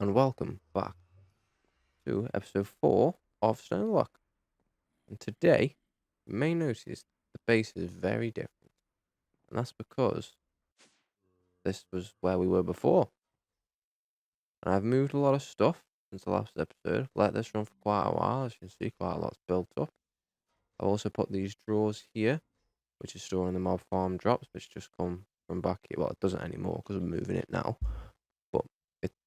and welcome back to episode 4 of Stoneblock. And today, you may notice the base is very different, and that's because this was where we were before. And I've moved a lot of stuff since the last episode. I've let this run for quite a while, as you can see, quite a lot's built up. I've also put these drawers here, which is storing the mob farm drops, which just come from back here. Well, it doesn't anymore because we're moving it now, but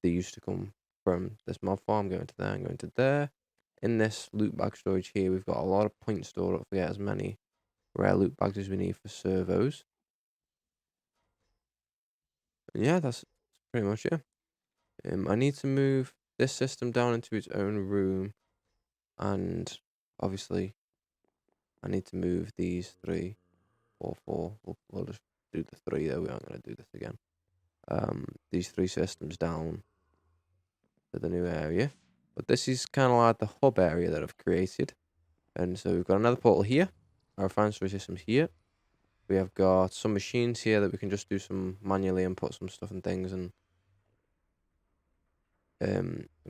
they used to come from this mob farm, going to there and going to there. In this loot bag storage here, we've got a lot of points stored up to get as many rare loot bags as we need for servos. And yeah, that's pretty much it. I need to move this system down into its own room, and obviously I need to move these 3 or 4. We'll just do the 3 though, we aren't going to do this again. These 3 systems down to the new area. But this is kind of like the hub area that I've created. And so we've got another portal here. Our refined storage system's here. We have got some machines here that we can just do some manually input some stuff and things and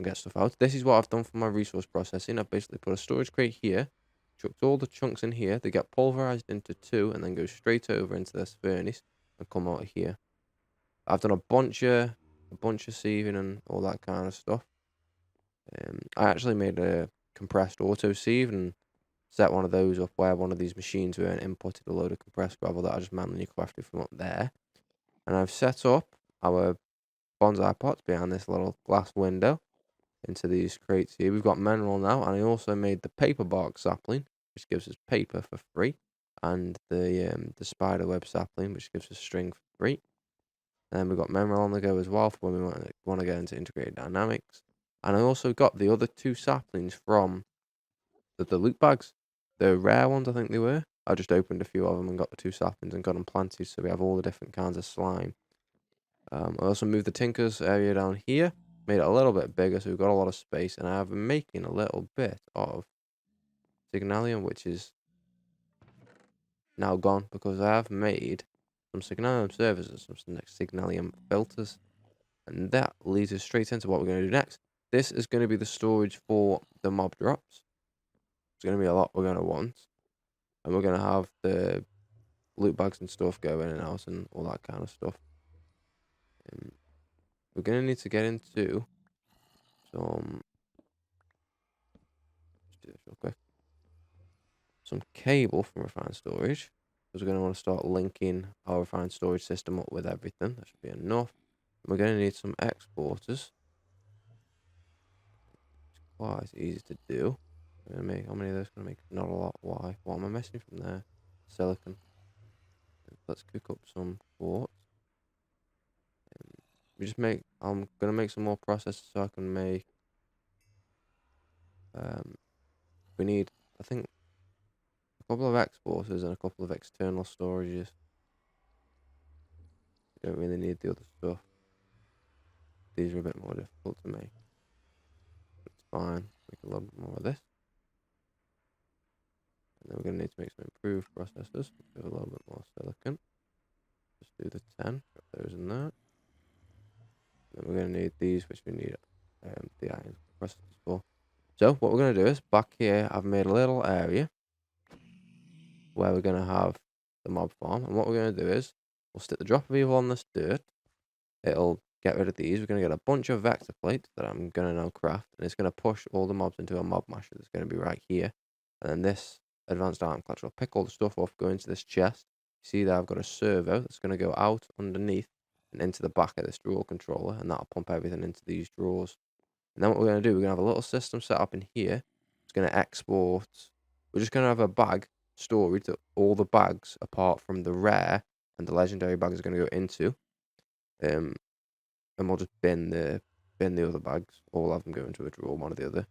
get stuff out. This is what I've done for my resource processing. I've basically put a storage crate here, chucked all the chunks in here. They get pulverized into 2 and then go straight over into this furnace and come out of here. I've done a bunch of sieving and all that kind of stuff. I actually made a compressed auto sieve and set one of those up where one of these machines were and inputted a load of compressed gravel that I just manually crafted from up there. And I've set up our bonsai pots behind this little glass window into these crates here. We've got mineral now, and I also made the paper bark sapling, which gives us paper for free, and the spider web sapling, which gives us string for free. And then we've got mineral on the go as well for when we want to get into integrated dynamics. And I also got the other 2 saplings from the loot bags. The rare ones, I think they were. I just opened a few of them and got the 2 saplings and got them planted, so we have all the different kinds of slime. I also moved the Tinker's area down here, made it a little bit bigger, so we've got a lot of space, and I've been making a little bit of Signalium, which is now gone, because I have made some Signalium servers and some Signalium filters, and that leads us straight into what we're going to do next. This is going to be the storage for the mob drops. It's going to be a lot we're going to want, and we're going to have the loot bags and stuff go in and out and all that kind of stuff. We're going to need to get into some, let's do this real quick, some cable from refined storage, because we're going to want to start linking our refined storage system up with everything. That should be enough. And we're going to need some exporters. It's quite easy to do. We're going to make, how many of those going to make? Not a lot. Why? What am I missing from there? Silicon. Let's cook up some quartz. I'm going to make some more processors so I can make, we need, I think, a couple of exporters and a couple of external storages. We don't really need the other stuff. These are a bit more difficult to make. It's fine. Make a little bit more of this. And then we're going to need to make some improved processors. Do a little bit more silicon. Just do the 10. Got those in there. And then we're going to need these, which we need the iron processors for. So what we're going to do is, back here, I've made a little area where we're going to have the mob farm. And what we're going to do is, we'll stick the drop of evil on this dirt. It'll get rid of these. We're going to get a bunch of vector plates that I'm going to now craft. And it's going to push all the mobs into a mob masher that's going to be right here. And then this advanced item clutch will pick all the stuff off, go into this chest. You see that I've got a servo that's going to go out underneath and into the back of this drawer controller. And that'll pump everything into these drawers. And then what we're going to do, we're going to have a little system set up in here. It's going to export. We're just going to have a bag storage that all the bags, apart from the rare and the legendary bags, are going to go into. And we'll just bin the other bags. All of them go into a drawer, one or the other.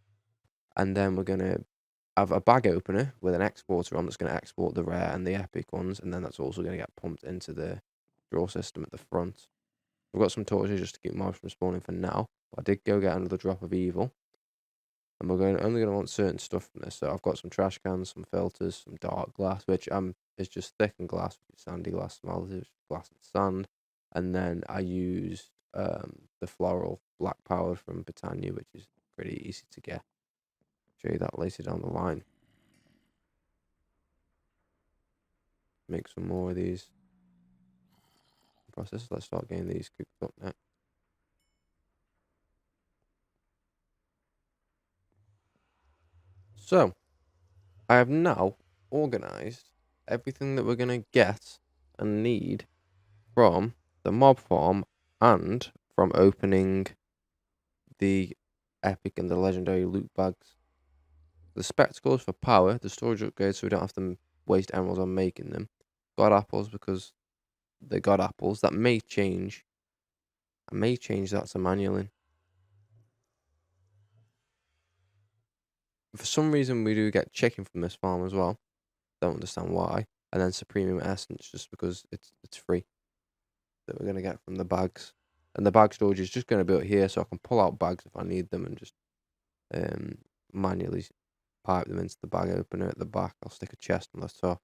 And then we're going to have a bag opener with an exporter on that's going to export the rare and the epic ones. And then that's also going to get pumped into the drawer system at the front. I've got some torches just to keep mobs from spawning for now. But I did go get another drop of evil. And we're only going to want certain stuff from this. So I've got some trash cans, some filters, some dark glass, which is just thickened glass, which is sandy glass, smelted glass and sand. And then I used the floral black powder from Britannia, which is pretty easy to get. Show you that later down the line. Make some more of these processes. Let's start getting these cooked up next. So, I have now organized everything that we're going to get and need from the mob farm and from opening the epic and the legendary loot bags. The spectacles for power, the storage upgrades so we don't have to waste emeralds on making them. God apples because they're god apples. That may change. I may change that to manually. For some reason we do get chicken from this farm as well. Don't understand why. And then supreme essence just because it's free. That we're gonna get from the bags. And the bag storage is just gonna be out here so I can pull out bags if I need them and just manually pipe them into the bag opener at the back. I'll stick a chest on the top.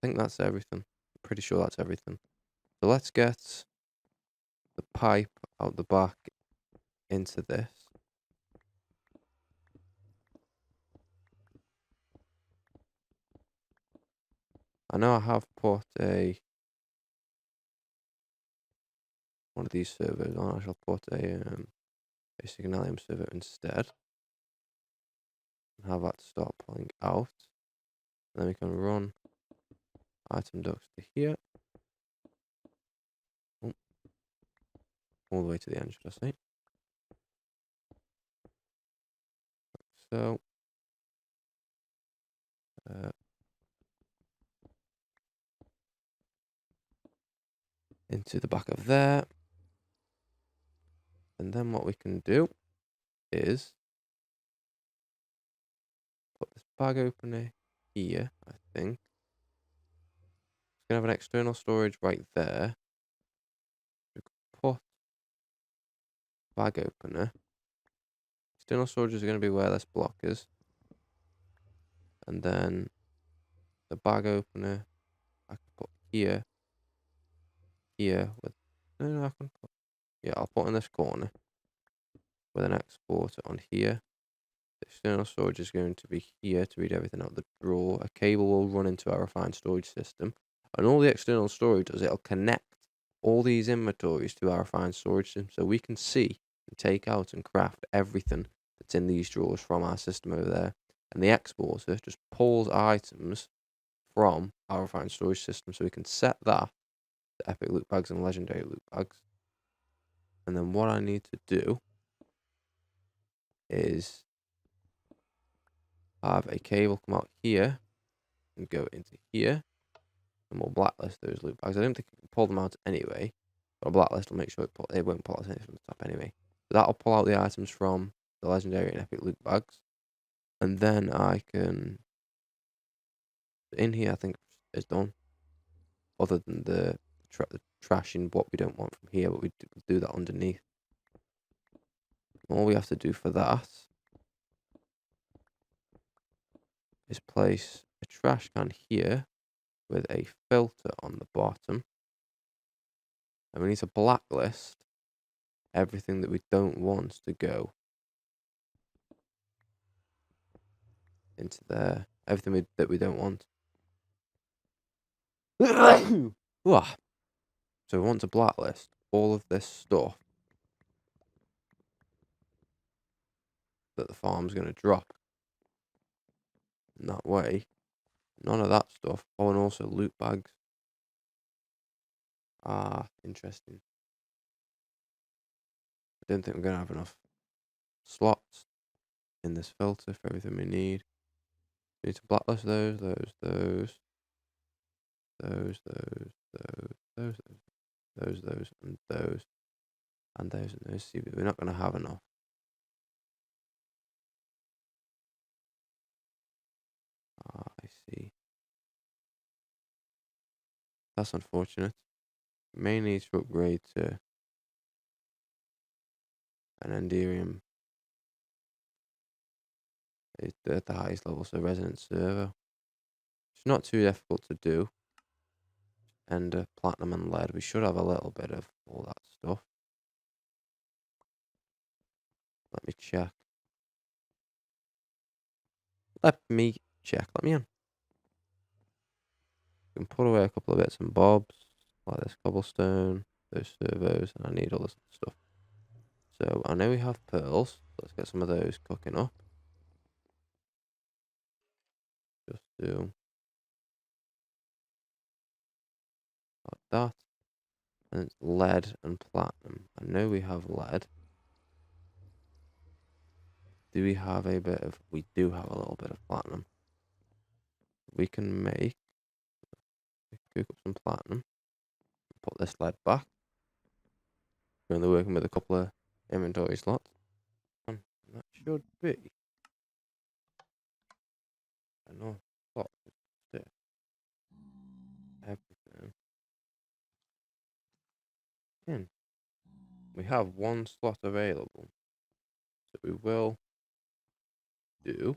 I think that's everything. I'm pretty sure that's everything. So let's get the pipe out the back into this. I know I have put one of these servers on. I shall put a Signalium server instead. And have that start pulling out. And then we can run item ducts to here. Oh, all the way to the end, should I say. So into the back of there. And then what we can do is put this bag opener here, I think. It's going to have an external storage right there. We can put bag opener. External storage is going to be where this block is. And then the bag opener I can put here with no, I can put, yeah, I'll put in this corner with an exporter on here. The external storage is going to be here to read everything out the drawer. A cable will run into our refined storage system, and all the external storage does, it'll connect all these inventories to our refined storage system so we can see and take out and craft everything that's in these drawers from our system over there. And the exporter just pulls items from our refined storage system so we can set that to epic loot bags and legendary loot bags. And then what I need to do is have a cable come out here and go into here, and we'll blacklist those loot bags. I don't think I can pull them out anyway, but a blacklist will make sure it won't pull out anything from the top anyway. So that'll pull out the items from the legendary and epic loot bags, and then I can in here I think is done. Other than the trashing what we don't want from here, but we do that underneath. All we have to do for that is place a trash can here with a filter on the bottom. And we need to blacklist everything that we don't want to go into there. Everything that we don't want. So we want to blacklist all of this stuff that the farm's going to drop. In that way, none of that stuff. Oh, and also loot bags. Ah, interesting. I don't think we're going to have enough slots in this filter for everything we need. We need to blacklist those, and those. See, but we're not going to have enough. Ah, I see. That's unfortunate. We may need to upgrade to an Enderium at the highest level, so Resonance Server. It's not too difficult to do. and platinum and lead. We should have a little bit of all that stuff. Let me check. Let me check. Let me in. We can put away a couple of bits and bobs, like this cobblestone, those servos, and I need all this stuff. So I know we have pearls. Let's get some of those cooking up. Just do like that. And it's lead and platinum. I know we have lead. Do we have a bit of... We do have a little bit of platinum. We can cook up some platinum. Put this lead back. We're only working with a couple of inventory slots. And that should be enough slot to stick everything in. We have one slot available. So we will do...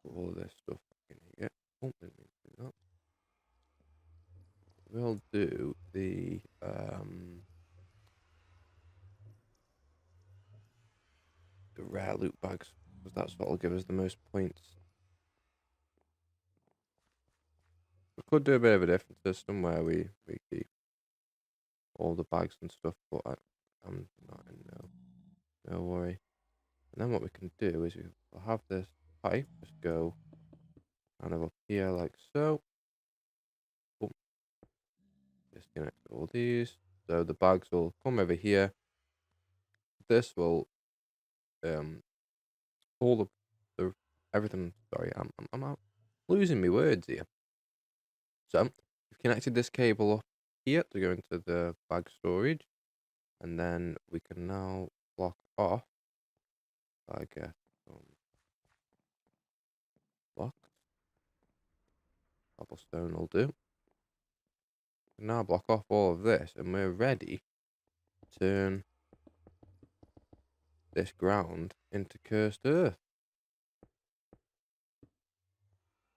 Put all of this stuff back in here. Oh, didn't mean to do that. We'll do the rare loot bags, because that's what will give us the most points. We could do a bit of a different system where we keep all the bags and stuff, but I'm not in no worry. And then what we can do is we'll have this pipe just go kind of up here like so. Boom. Disconnect all these. So the bags will come over here. This will all the everything. Sorry, I'm out losing my words here. So we've connected this cable up here to go into the bag storage, and then we can now block off. I get some blocks. Cobblestone will do. We can now block off all of this, and we're ready to turn this ground into cursed earth.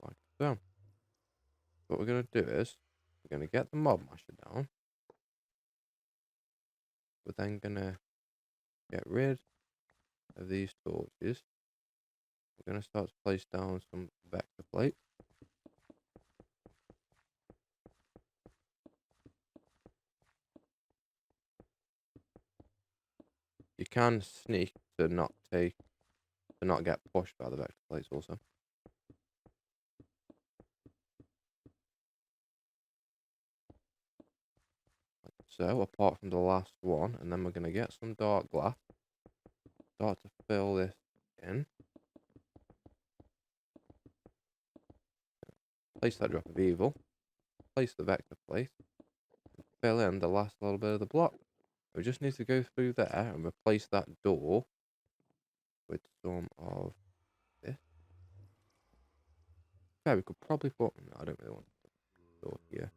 Like so. What we're going to do is, we're going to get the mob masher down. We're then going to get rid of these torches. We're going to start to place down some vector plates. You can sneak to not get pushed by the vector plates also. Like so, apart from the last one, and then we're going to get some dark glass. Start to fill this in. Place that drop of evil. Place the vector plate. Fill in the last little bit of the block. We just need to go through there and replace that door with some of this. Yeah, we could probably put... No, I don't really want the door here.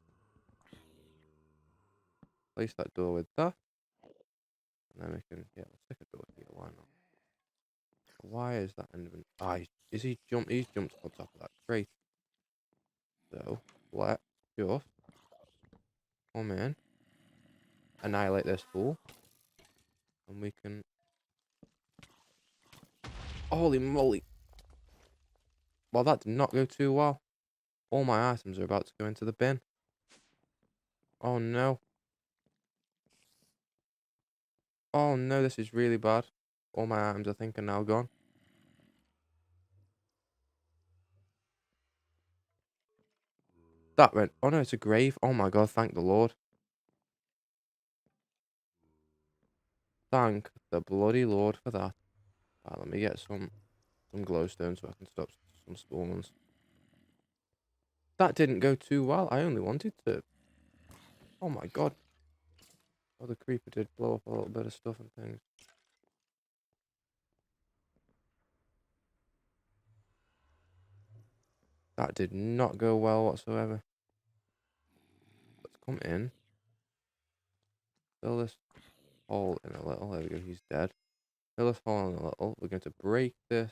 Place that door with that. And then we can... Yeah, let's stick a door here. Why not? Why is that Enderman... Ah, he's jumped on top of that crate. So, let's just come in. Annihilate this fool. And we can... Holy moly. Well, that did not go too well. All my items are about to go into the bin. Oh no. Oh no, this is really bad. All my items I think are now gone. That went... Oh no, it's a grave. Oh my god, thank the Lord. Thank the bloody Lord for that. Right, let me get some glowstone so I can stop some spawns. That didn't go too well. I only wanted to... Oh my god. Oh, the creeper did blow up a little bit of stuff and things. That did not go well whatsoever. Let's come in. Fill this hole in a little. There we go, he's dead. Fill this hole in a little. We're going to break this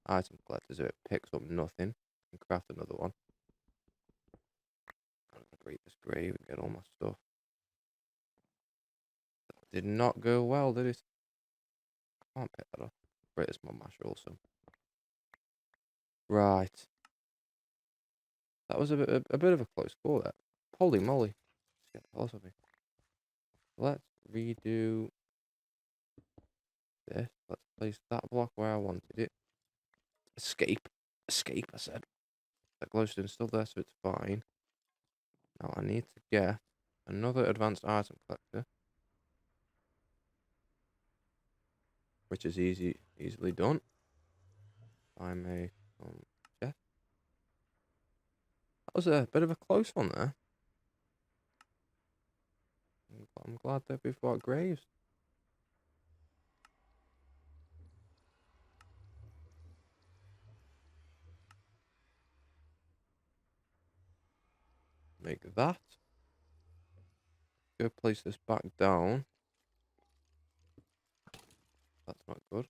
item collectors if it picks up nothing. And craft another one. I'm gonna break this grave and get all my stuff. That did not go well, did it? I can't pick that up. Break this mob masher also. Right. That was a bit of a close call there. Holy moly. Let's get the hell of me. Let's redo this. Let's place that block where I wanted it. Escape. Escape, I said. That glowstone's still there, so it's fine. Now I need to get another advanced item collector. Which is easily done. I may chest. That was a bit of a close one there. I'm glad that we've got graves. Make that. Go place this back down. That's not good.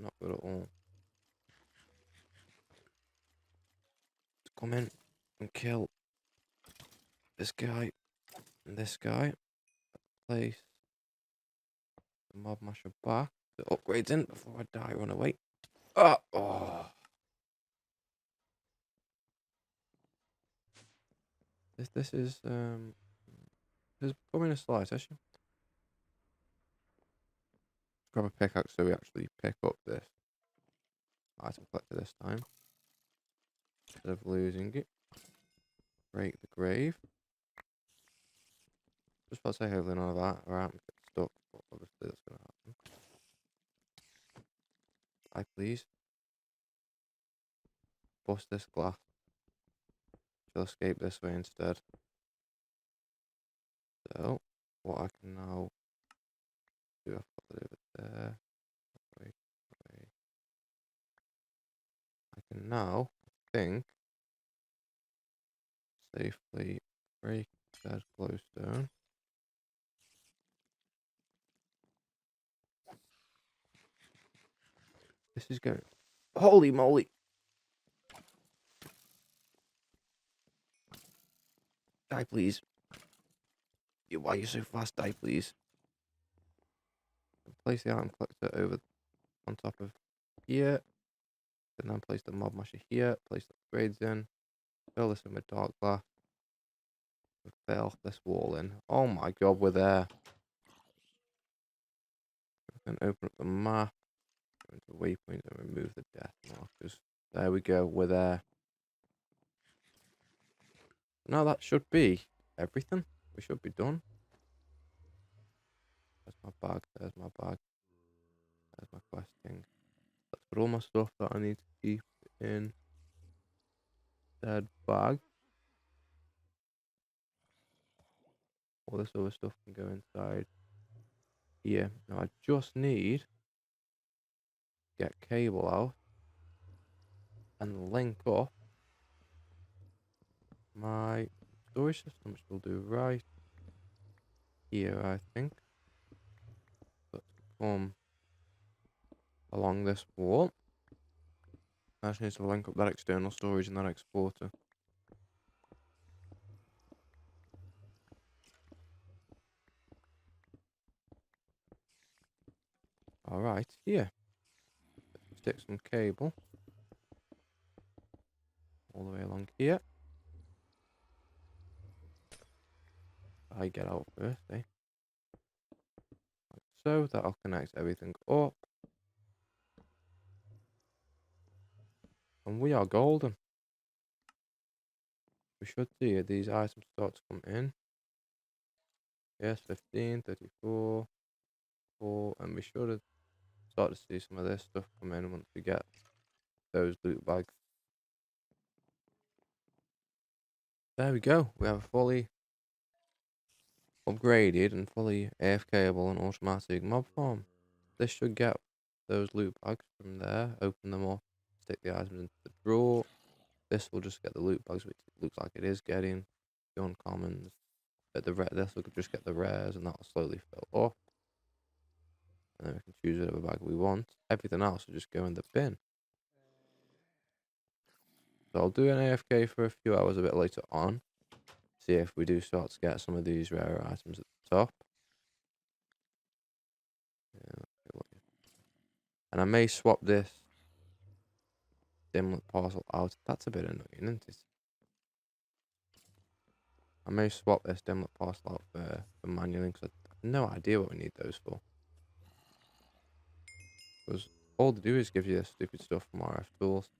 Not good at all. Let's come in and kill this guy and this guy. Place the mob masher back. The upgrades in before I die. Run away. Ah! Oh! This is becoming a slight issue. Let's grab a pickaxe so we actually pick up this item collector this time. Instead of losing it. Break the grave. Just about to say hopefully none of that or items get stuck, but obviously that's gonna happen. I please. Bust this glass. She'll escape this way instead. So what I can now do, I've got it over there. Wait. I can now, I think, safely break that glowstone. This is going. Holy moly! Die, please. Why are you so fast? Die, please. Place the item collector over on top of here. And then place the mob masher here. Place the upgrades in. Fill this in with dark glass. Fill this wall in. Oh my god, we're there. Then open up the map. Go into waypoints and remove the death markers. There we go, we're there. Now that should be everything. We should be done. There's my bag, there's my bag. There's my questing. Let's put all my stuff that I need to keep in that bag. All this other stuff can go inside here. Now I just need to get cable out and link up my storage system, which will do right here, I think. Let's come along this wall. I just need to link up that external storage and that exporter. Alright, here. Stick some cable all the way along here. I get out first, eh? Like so, that'll connect everything up. And we are golden. We should see these items start to come in. Yes, 15, 34, 4, and we should start to see some of this stuff come in once we get those loot bags. There we go. We have a fully upgraded and fully AFKable and automatic mob farm. This should get those loot bags from there, open them up, stick the items into the drawer. This will just get the loot bags, which it looks like it is getting, the uncommons, This we could just get the rares, and that'll slowly fill up. And then we can choose whatever bag we want. Everything else will just go in the bin. So I'll do an AFK for a few hours a bit later on. See if we do start to get some of these rarer items at the top. Yeah, and I may swap this dimlet parcel out. That's a bit annoying, isn't it? I may swap this dimlet parcel out for manually, because I have no idea what we need those for. Because all they do is give you this stupid stuff from RF tools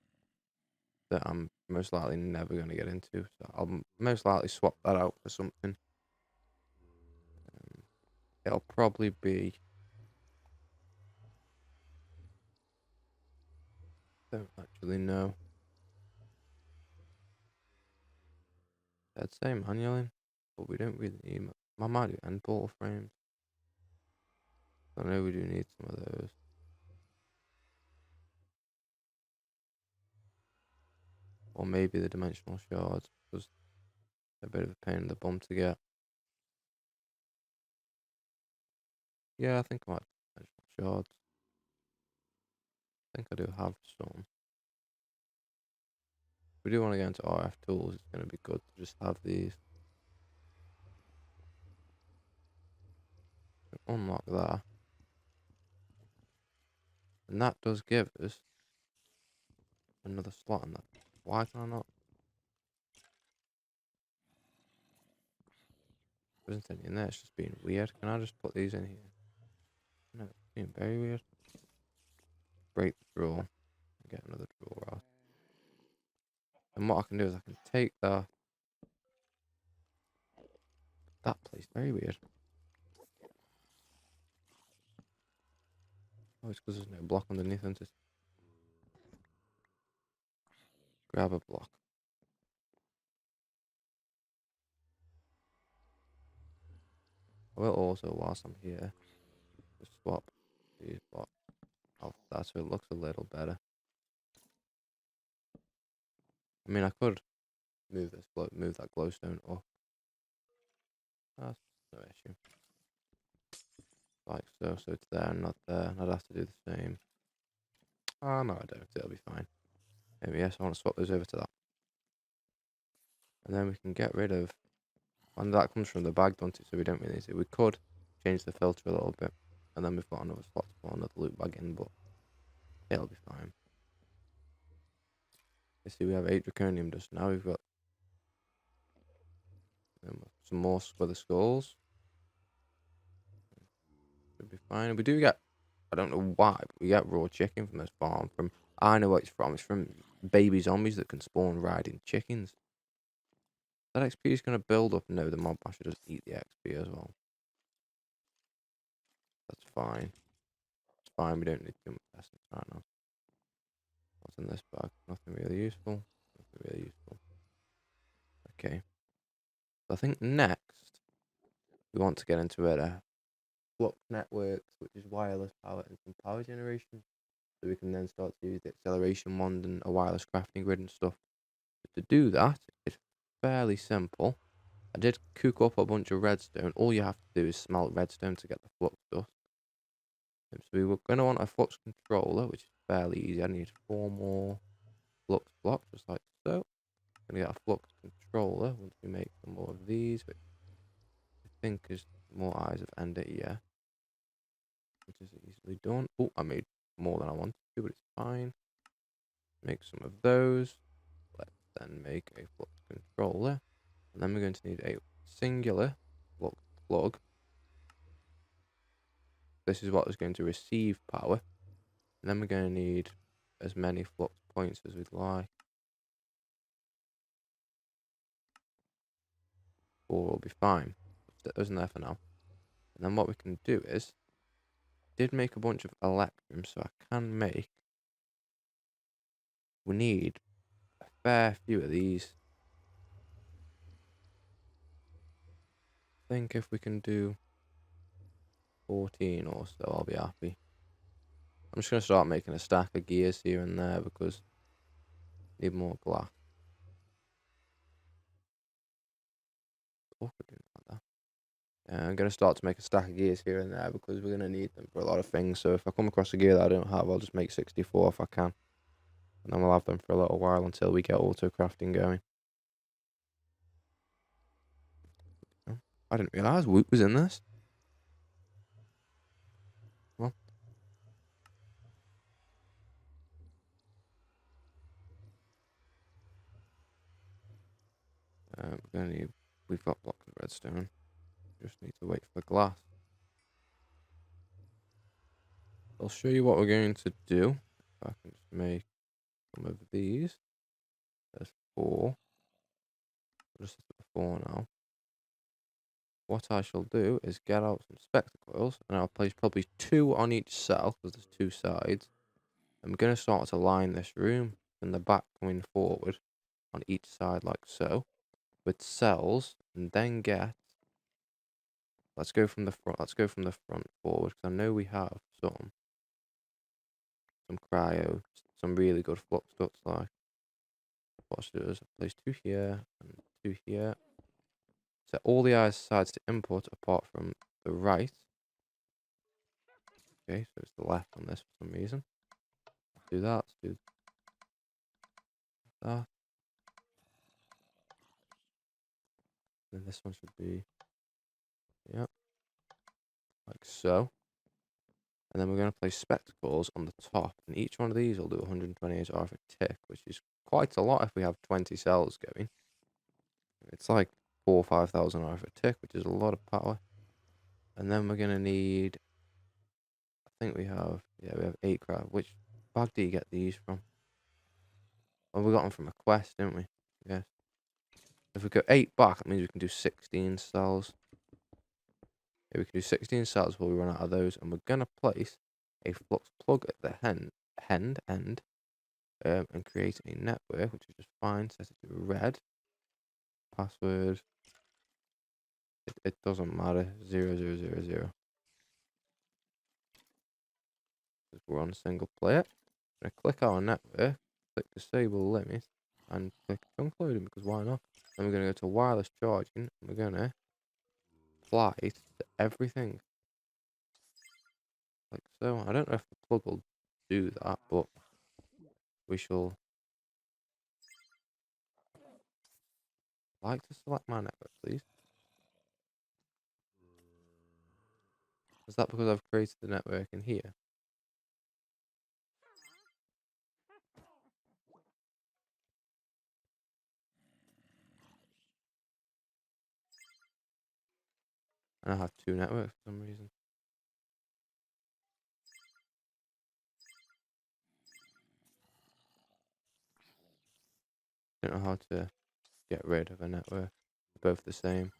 that I'm most likely never going to get into. So I'll most likely swap that out for something. It'll probably be... Don't actually know. I'd say manually, but we don't really need... I might do end portal frames. I know we do need some of those. Or maybe the dimensional shards, because they're a bit of a pain in the bum to get. Yeah, I think I might have dimensional shards. I think I do have some. If we do want to get into RF tools, it's going to be good to just have these. Unlock that. And that does give us another slot in that. Why can I not? There isn't any in there, it's just being weird. Can I just put these in here? No, it's being very weird. Break the drawer and get another drawer out. And what I can do is I can take that place. Very weird. Oh, it's because there's no block underneath, isn't it? Grab a block. I will also, whilst I'm here, just swap these blocks off that so it looks a little better. I mean, I could move that glowstone up. That's no issue. Like so, so it's there and not there. And I'd have to do the same. Oh, no, I don't. It'll be fine. Maybe yes, I want to swap those over to that. And then we can get rid of... And that comes from the bag, don't it? So we don't really need it. We could change the filter a little bit. And then we've got another slot to put another loot bag in, but it'll be fine. You see, we have 8 draconium dust now. We've got some more for the skulls. Should be fine. We do get... I don't know why, but we get raw chicken from this farm. I know what it's from. It's from baby zombies that can spawn riding chickens. That XP is going to build up. No, the mob basher does eat the XP as well. That's fine. It's fine. We don't need too much essence right now. What's in this bag? Nothing really useful. Nothing really useful. Okay. So I think next we want to get into it. Flux networks, which is wireless power and some power generation. So we can then start to use the acceleration wand and a wireless crafting grid and stuff. But to do that, it's fairly simple. I did cook up a bunch of redstone. All you have to do is smelt redstone to get the flux dust. So we were going to want a flux controller, which is fairly easy. I need 4 more flux blocks, just like so. I'm going to get a flux controller once we make some more of these, which I think is more eyes of Ender, yeah. Which is easily done. Oh, I made more than I wanted to, but it's fine. Make some of those. Let's then make a flux controller. And then we're going to need a singular flux plug. This is what is going to receive power. And then we're going to need as many flux points as we'd like. 4 will be fine. Stick those in there for now. And then what we can do is, did make a bunch of electrum, so I can make... We need a fair few of these. I think if we can do 14 or so, I'll be happy. I'm just going to start making a stack of gears here and there because I need more glass. Awkward doing like that. I'm going to start to make a stack of gears here and there because we're going to need them for a lot of things. So if I come across a gear that I don't have, I'll just make 64 if I can. And then we'll have them for a little while until we get auto crafting going. I didn't realise Woot was in this. Well, we're going to need... We've got blocks of redstone. Just need to wait for glass. I'll show you what we're going to do. If I can just make some of these. There's 4. I'll just set it 4 now. What I shall do is get out some spectacles, and I'll place probably 2 on each cell, because there's 2 sides. I'm going to start to line this room from the back coming forward on each side like so, with cells, and then get... Let's go from the front forward, because I know we have some cryo, some really good flux ducts like. What I should do is place 2 here, and 2 here. Set all the eyes sides to input apart from the right. Okay, so it's the left on this for some reason. Let's do that. Let's do that. Then this one should be, yeah, like so. And then we're going to place spectacles on the top, and each one of these will do 128 RF a tick, which is quite a lot if we have 20 cells going. It's like 4,000 or 5,000 RF a tick, which is a lot of power. And then we're going to need, I think we have 8 crab. Which bag do you get these from? Oh, we got them from a quest, didn't we? Yes. If we go 8 back, that means we can do 16 cells. Yeah, we can do 16 cells before we run out of those, and we're going to place a flux plug at the end, and create a network, which is just fine. Set it to red. Password. It doesn't matter. 0000. Because we're on single player. I'm going to click our network, click disable limit, and click chunk loading, because why not? Then we're going to go to wireless charging, and we're going to apply it to everything. Like so. I don't know if the plug will do that, but we shall. Like to select my network, please. Is that because I've created the network in here? And I have 2 networks for some reason. I don't know how to get rid of a network. They're both the same.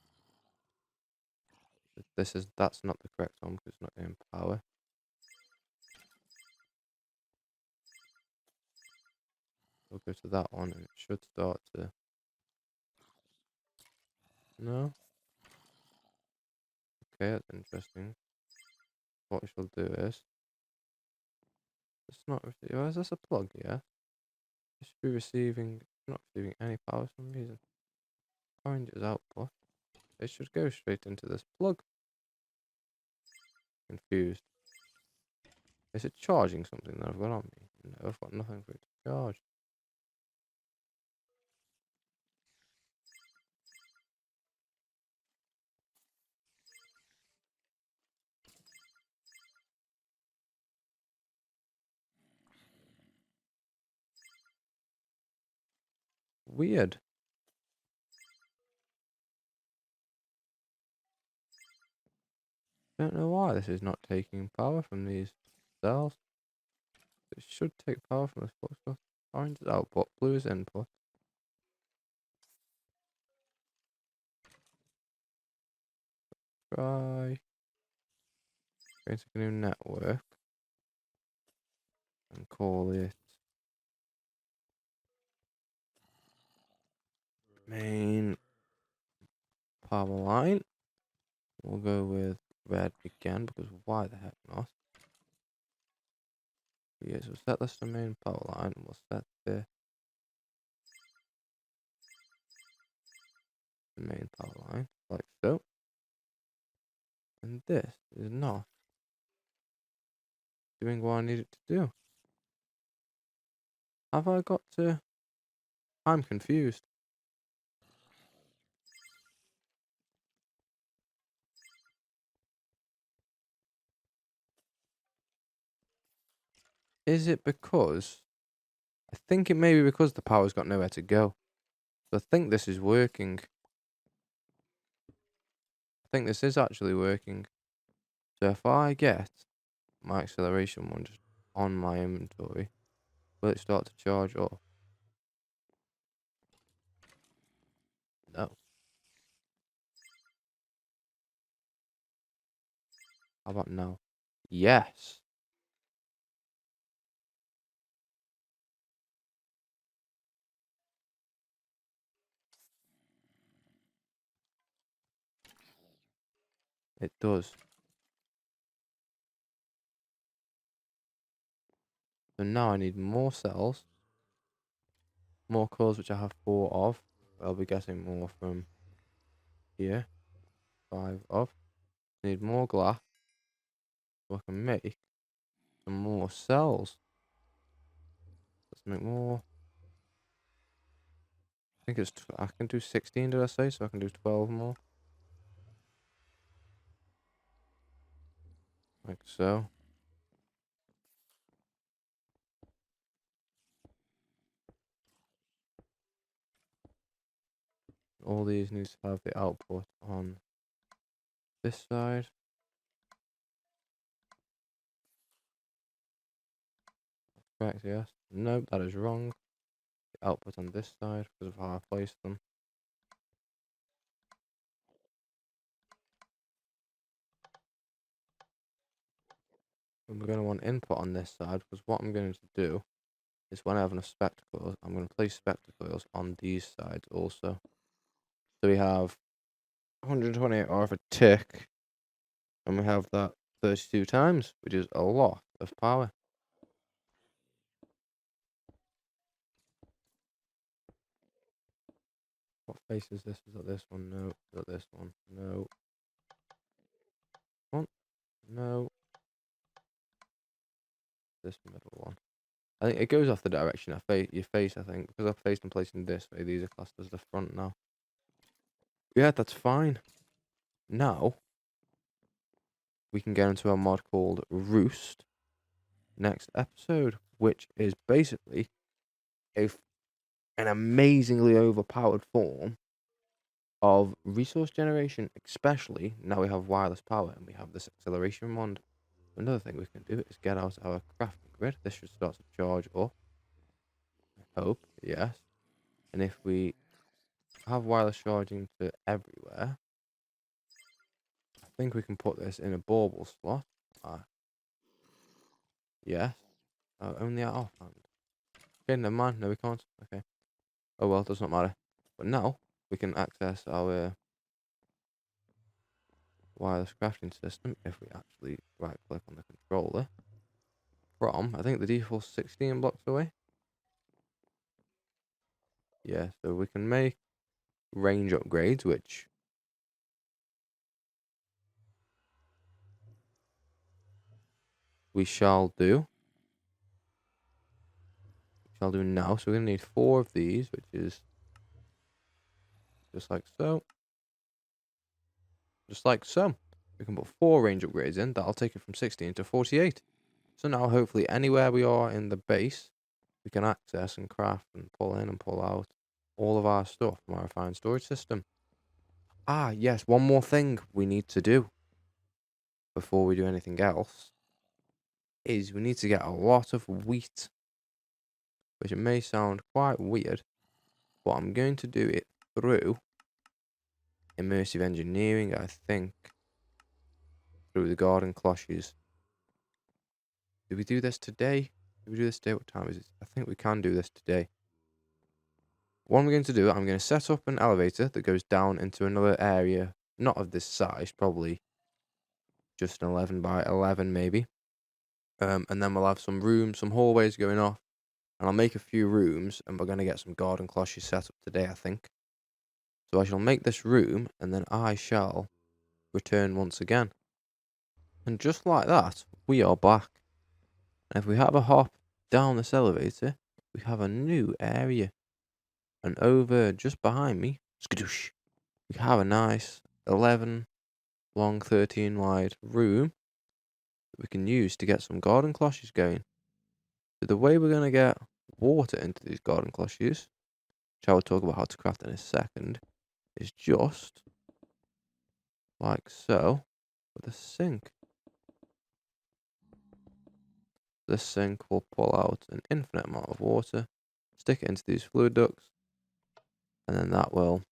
That's not the correct one because it's not getting power. We'll go to that one and it should start to... No? Okay, that's interesting. What we shall do is... It's not... Oh, is this a plug? Yeah. It should be receiving... Not receiving any power for some reason. Orange is output. It should go straight into this plug. Confused. Is it charging something that I've got on me? No, I've got nothing for it to charge. Weird. Don't know why this is not taking power from these cells. It should take power from this box stuff. Orange is output, blue is input. Try creating a new network and call it main power line. We'll go with red again because why the heck not? Yeah, so set this to main power line and we'll set the main power line like so. And this is not doing what I need it to do. Have I got to... I'm confused. Is it because... I think it may be because the power's got nowhere to go. So I think this is working. I think this is actually working. So if I get my acceleration one just on my inventory, will it start to charge up? No. How about now? Yes. It does. So now I need more cells. More cores, which I have 4 of. I'll be getting more from here. 5 of. Need more glass so I can make some more cells. Let's make more. I think it's... I can do 16, did I say? So I can do 12 more. Like so. All these need to have the output on this side. Correct, yes. Nope, that is wrong. The output on this side because of how I placed them. And we're going to want input on this side because what I'm going to do is when I have enough spectacles, I'm going to place spectacles on these sides also. So we have 128 R for tick, and we have that 32 times, which is a lot of power. What face is this? Is that this one? No. Is that this one? No. One? No. This middle one. I think it goes off the direction your face, I think. Because I've faced and placing this way, these are classed as the front now. Yeah, that's fine. Now, we can get into a mod called Roost next episode, which is basically an amazingly overpowered form of resource generation, especially now we have wireless power and we have this acceleration wand. Another thing we can do is get out our crafting grid. This should start to charge up. I hope, yes. And if we have wireless charging to everywhere, I think we can put this in a bauble slot. Yes. Only at offhand. Okay, never mind. No, we can't. Okay. Oh well, does not matter. But now we can access our wireless crafting system if we actually right click on the controller from, I think the default 16 blocks away. Yeah, so we can make range upgrades, which we shall do. Now. So we're going to need 4 of these, which is just like so. Just like so. We can put 4 range upgrades in. That'll take it from 16 to 48. So now, hopefully, anywhere we are in the base, we can access and craft and pull in and pull out all of our stuff from our refined storage system. Ah, yes, one more thing we need to do before we do anything else is we need to get a lot of wheat, which it may sound quite weird, but I'm going to do it through immersive engineering, I think, through the garden cloches. Did we do this today? Did we do this today? What time is it? I think we can do this today. What I'm going to do, I'm going to set up an elevator that goes down into another area, not of this size, probably just an 11 by 11 maybe. And then we'll have some rooms, some hallways going off, and I'll make a few rooms, and we're going to get some garden cloches set up today, I think. So I shall make this room, and then I shall return once again. And just like that, we are back. And if we have a hop down this elevator, we have a new area. And over just behind me, skadoosh, we have a nice 11 long, 13 wide room that we can use to get some garden cloches going. So the way we're going to get water into these garden cloches, which I will talk about how to craft in a second, is just like so with a sink. This sink will pull out an infinite amount of water, stick it into these fluid ducts, and then that will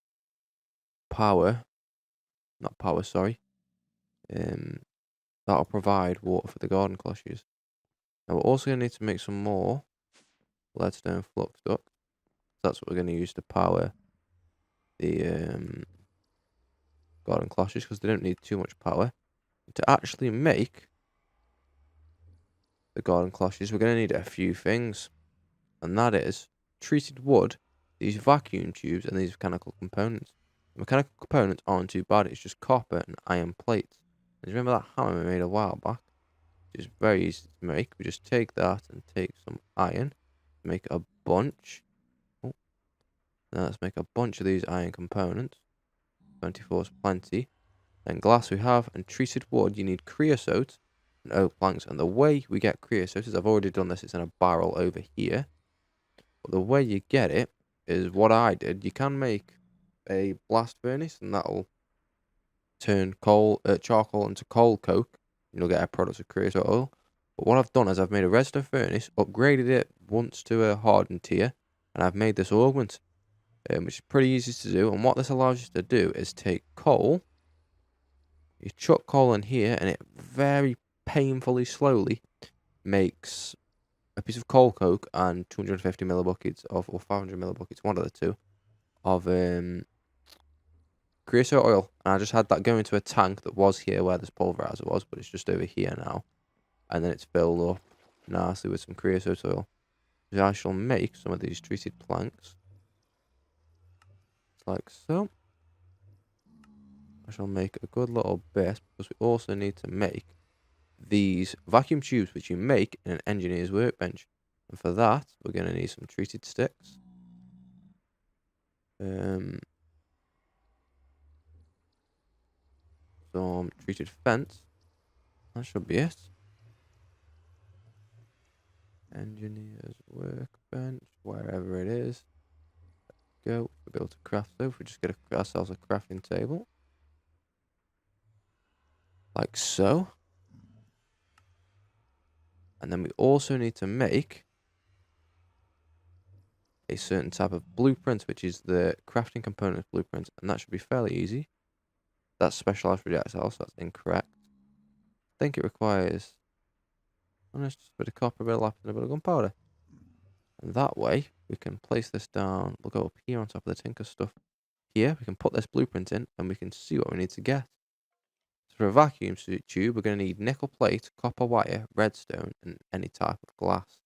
that'll provide water for the garden cloches. Now we're also going to need to make some more leadstone flux ducts. That's what we're going to use to power the garden cloches, because they don't need too much power. To actually make the garden cloches, we're going to need a few things, and that is treated wood, these vacuum tubes, and these mechanical components. The mechanical components aren't too bad, it's just copper and iron plates. And remember that hammer we made a while back? It's very easy to make. We just take that and take some iron, make a bunch. Oh, now let's make a bunch of these iron components. 24 is plenty. Then glass we have, and treated wood, you need creosote and oak planks. And the way we get creosote is, I've already done this, it's in a barrel over here. But the way you get it is what I did. You can make a blast furnace, and that'll turn charcoal into coal coke. You'll get a product of creosote oil. But what I've done is I've made a redstone furnace, upgraded it once to a hardened tier, and I've made this augment, which is pretty easy to do. And what this allows you to do is take coal, you chuck coal in here, and it very painfully slowly makes a piece of coal coke and 250 millibuckets of, or 500 millibuckets, one of the two, of creosote oil. And I just had that go into a tank that was here where this pulverizer was, but it's just over here now. And then it's filled up nicely with some creosote oil. So I shall make some of these treated planks. Like so. I shall make a good little bit, because we also need to make these vacuum tubes, which you make in an engineer's workbench. And for that, we're going to need some treated sticks. Some treated fence. That should be it. Engineer's workbench, wherever it is. Go. We'll be able to craft so if we just get ourselves a crafting table. Like so. And then we also need to make a certain type of blueprint, which is the crafting component blueprint, and that should be fairly easy. That's specialized projectile, so that's incorrect. I think it requires just a bit of copper, a bit of lapis, and a bit of gunpowder. And that way, we can place this down. We'll go up here on top of the tinker stuff. Here, we can put this blueprint in, and we can see what we need to get. So for a vacuum tube, we're going to need nickel plate, copper wire, redstone, and any type of glass.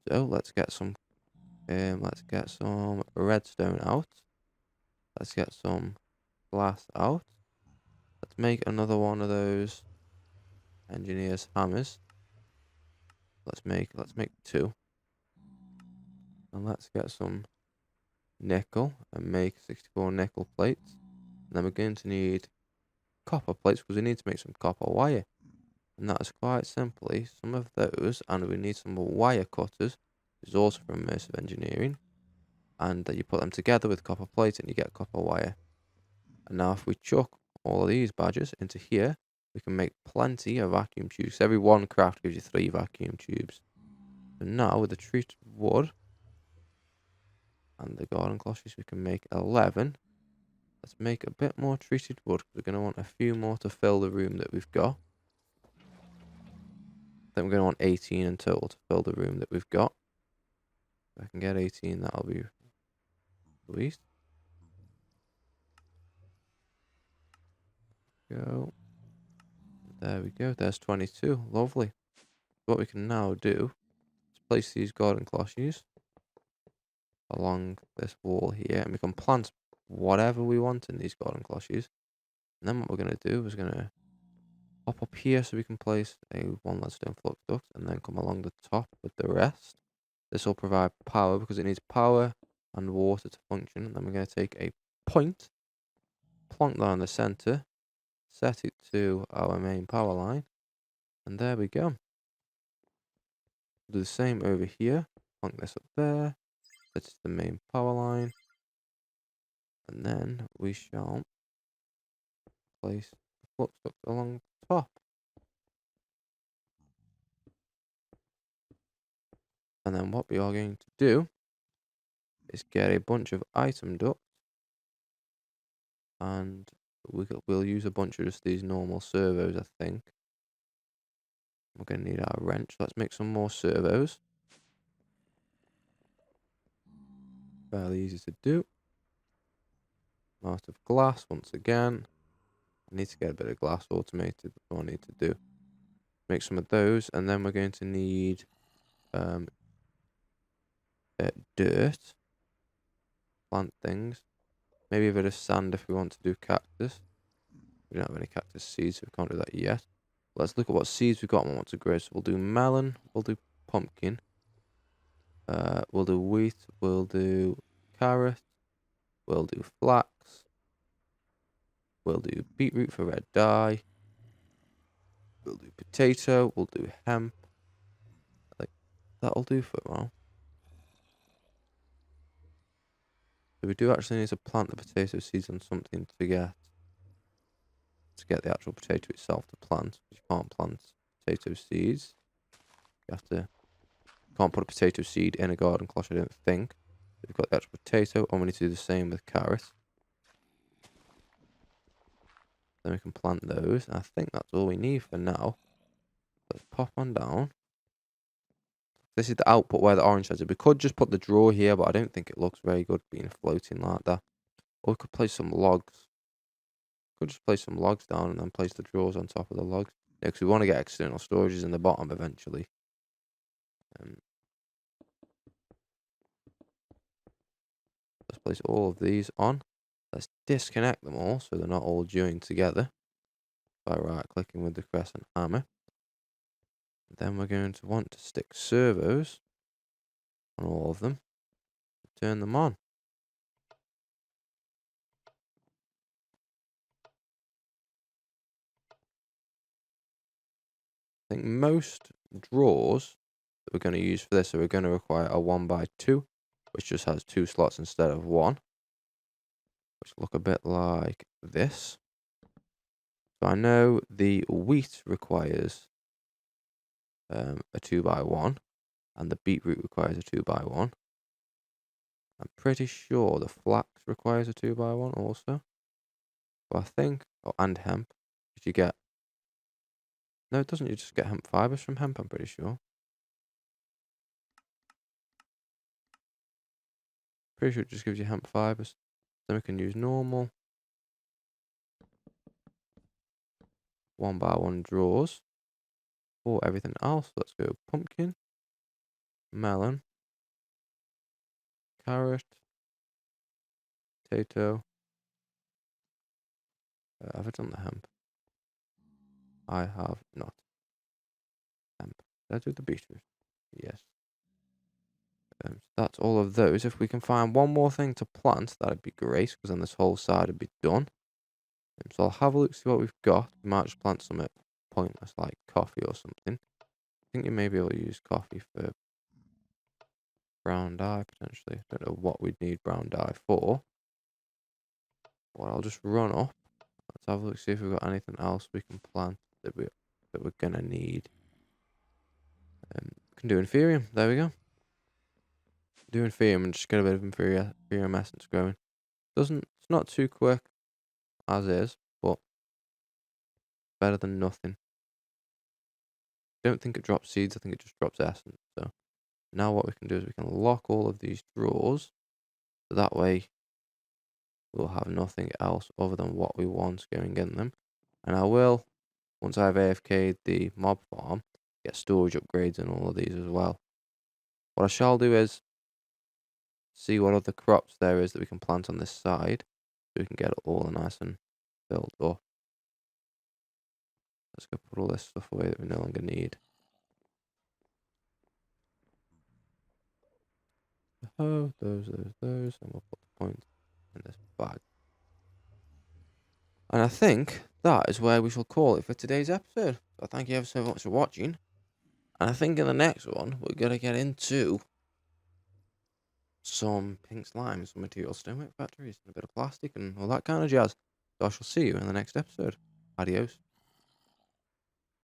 So let's get some redstone out. Let's get some glass out. Let's make another one of those engineer's hammers. Let's make 2. And let's get some nickel and make 64 nickel plates. And then we're going to need copper plates, because we need to make some copper wire. And that is quite simply some of those, and we need some wire cutters, which is also from immersive engineering. And you put them together with copper plates and you get copper wire. And now if we chuck all of these badges into here, we can make plenty of vacuum tubes. Every one craft gives you 3 vacuum tubes. And now with the treated wood and the garden cloches, we can make 11. Let's make a bit more treated wood, because we're going to want a few more to fill the room that we've got. Then we're going to want 18 in total to fill the room that we've got. If I can get 18, that'll be sweet. Go. There we go. There's 22. Lovely. What we can now do is place these garden cloches along this wall here, and we can plant whatever we want in these garden cloches. And then what we're going to do is going to hop up here so we can place a 1 leadstone flux duct and then come along the top with the rest. This will provide power because it needs power and water to function. And then we're going to take a point, plonk that in the center, set it to our main power line, and there we go. Do the same over here, plonk this up there, set it to the main power line, and then we shall place the flux duct along the top. And then what we are going to do is get a bunch of item ducts, and we'll use a bunch of just these normal servos, I think. We're going to need our wrench. Let's make some more servos. Fairly easy to do. Out of glass once again. I need to get a bit of glass automated. That's what I need to do. Make some of those, and then we're going to need dirt. Plant things. Maybe a bit of sand if we want to do cactus. We don't have any cactus seeds, so we can't do that yet. Let's look at what seeds we've got and want to grow. So we'll do melon, we'll do pumpkin, we'll do wheat, we'll do carrot, we'll do flax, we'll do beetroot for red dye, we'll do potato, we'll do hemp. Like, that'll do for a while. So we do actually need to plant the potato seeds on something to get the actual potato itself to plant. You can't plant potato seeds. You have to. Can't put a potato seed in a garden cloche, I don't think. We've got the actual potato, and we need to do the same with carrot. Then we can plant those. I think that's all we need for now. Let's pop on down. This is the output where the orange says it. We could just put the drawer here, but I don't think it looks very good being floating like that. Or we could place some logs. Could just place some logs down and then place the drawers on top of the logs. Yeah, because we want to get external storages in the bottom eventually. Let's place all of these on. Let's disconnect them all so they're not all joined together by right-clicking with the crescent hammer. Then we're going to want to stick servos on all of them. Turn them on. I think most drawers that we're going to use for this are going to require a 1x2, which just has 2 slots instead of 1, which look a bit like this. So I know the wheat requires a 2x1, and the beetroot requires a 2x1. I'm pretty sure the flax requires a 2x1 also. But I think, oh, and hemp, if you get, no, it doesn't. You just get hemp fibers from hemp, I'm pretty sure. Pretty sure it just gives you hemp fibers. Then we can use normal 1x1 drawers for everything else. Let's go pumpkin, melon, carrot, potato. Have I done the hemp? I have not. Hemp. Did I do the beetroot? Yes. So that's all of those. If we can find one more thing to plant, that'd be great, because then this whole side would be done. So I'll have a look, see what we've got. We might just plant something pointless like coffee or something. I think you may be able to use coffee for brown dye, potentially. I don't know what we'd need brown dye for. Well, I'll just run up. Let's have a look, see if we've got anything else we can plant that we're gonna need. We can do Inferium. There we go. Do Inferium and just get a bit of Inferium essence growing. It's not too quick as is, but better than nothing. Don't think it drops seeds, I think it just drops essence. So now what we can do is we can lock all of these drawers. So that way we'll have nothing else other than what we want going in them. And I will, once I've AFK'd the mob farm, get storage upgrades in all of these as well. What I shall do is see what other crops there is that we can plant on this side, so we can get it all nice and filled up. Let's go put all this stuff away that we no longer need. Oh, those, and we'll put the points in this bag. And I think that is where we shall call it for today's episode. So thank you ever so much for watching. And I think in the next one, we're going to get into some pink slime, some material stonework factories, and a bit of plastic and all that kind of jazz. So I shall see you in the next episode. Adios.